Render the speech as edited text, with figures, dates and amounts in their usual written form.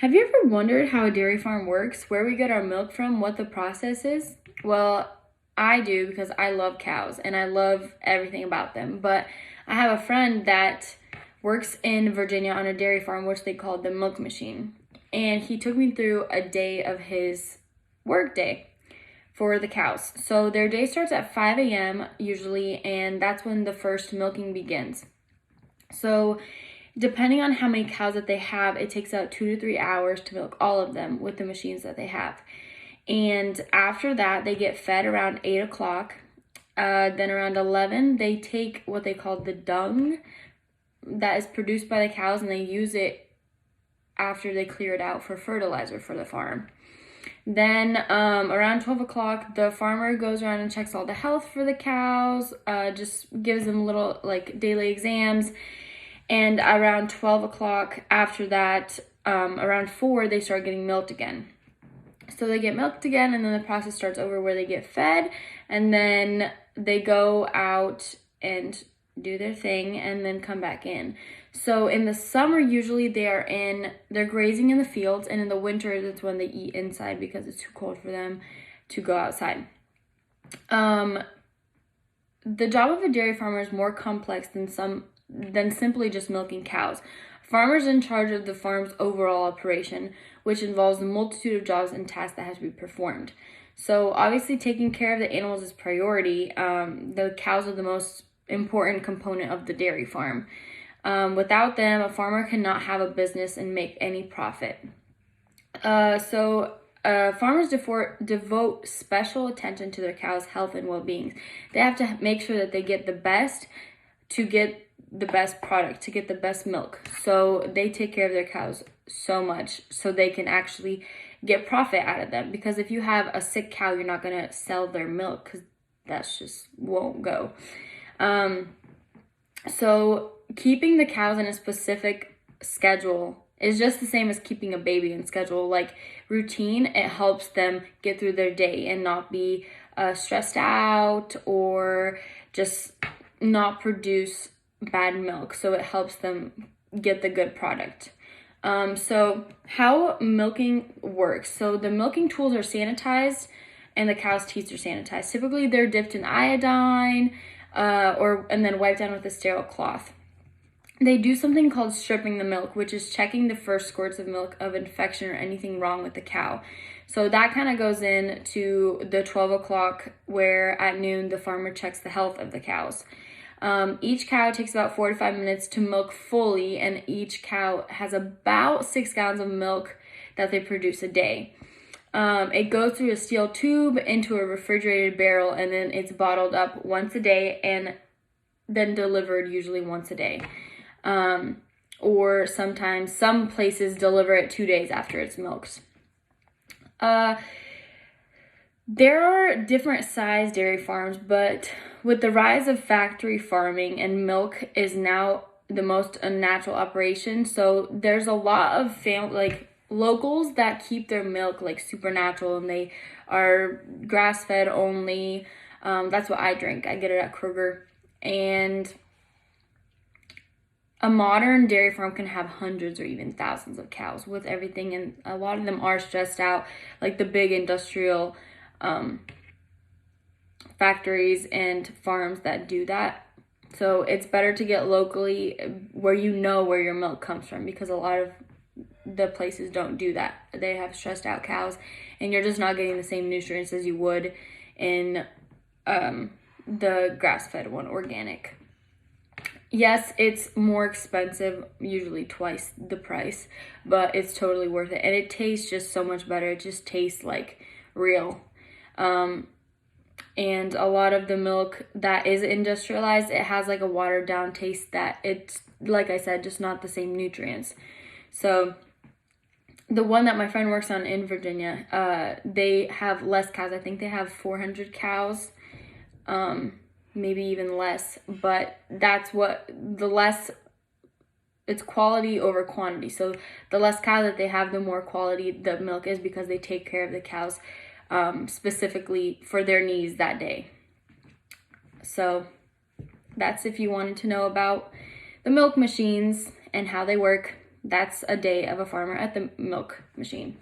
Have you ever wondered how a dairy farm works, where we get our milk from, what the process is? Well, I do because I love cows and I love everything about them. But I have a friend that works in Virginia on a dairy farm, which they call the milk machine. And he took me through a day of his work day for the cows. So their day starts at 5 a.m. usually, and that's when the first milking begins. So depending on how many cows that they have, it takes about 2 to 3 hours to milk all of them with the machines that they have. And after that, they get fed around 8 o'clock. Then around 11, they take what they call the dung that is produced by the cows and they use it after they clear it out for fertilizer for the farm. Then around 12 o'clock, the farmer goes around and checks all the health for the cows, just gives them little like daily exams. And around 12 o'clock after that, around 4, they start getting milked again. So they get milked again, and then the process starts over where they get fed, and then they go out and do their thing and then come back in. So in the summer, usually they're grazing in the fields, and in the winter, that's when they eat inside because it's too cold for them to go outside. The job of a dairy farmer is more complex than simply just milking cows. Farmers are in charge of the farm's overall operation, which involves a multitude of jobs and tasks that have to be performed. So obviously taking care of the animals is priority. The cows are the most important component of the dairy farm. Without them, a farmer cannot have a business and make any profit. Farmers devote special attention to their cows' health and well-being. They have to make sure that they get the best to get the best product, to get the best milk. So they take care of their cows so much so they can actually get profit out of them. Because if you have a sick cow, you're not going to sell their milk because that's just won't go. So keeping the cows in a specific schedule is just the same as keeping a baby in schedule. Like routine, it helps them get through their day and not be stressed out or just not produce bad milk. So it helps them get the good product. So how milking works. So the milking tools are sanitized and the cow's teats are sanitized. Typically they're dipped in iodine and then wiped down with a sterile cloth. They do something called stripping the milk, which is checking the first squirts of milk of infection or anything wrong with the cow. So that kind of goes into the 12 o'clock where at noon the farmer checks the health of the cows. Each cow takes about 4 to 5 minutes to milk fully, and each cow has about 6 gallons of milk that they produce a day. It goes through a steel tube into a refrigerated barrel, and then it's bottled up once a day and then delivered usually once a day. Or sometimes some places deliver it 2 days after it's milked. There are different size dairy farms, but with the rise of factory farming and milk is now the most unnatural operation. So there's a lot of locals that keep their milk like super natural and they are grass fed only. That's what I drink. I get it at Kroger. And a modern dairy farm can have hundreds or even thousands of cows with everything, and a lot of them are stressed out, like the big industrial factories and farms that do that. So it's better to get locally where you know where your milk comes from, because a lot of the places don't do that. They have stressed out cows and you're just not getting the same nutrients as you would in the grass-fed one, organic. Yes, it's more expensive, usually twice the price, but it's totally worth it. And it tastes just so much better. It just tastes like real. And a lot of the milk that is industrialized, it has like a watered down taste that it's, like I said, just not the same nutrients. So the one that my friend works on in Virginia, they have less cows. I think they have 400 cows, maybe even less, but that's what it's quality over quantity. So the less cows that they have, the more quality the milk is, because they take care of the cows specifically for their needs that day. So that's if you wanted to know about the milk machines and how they work. that's a day of a farmer at the milk machine.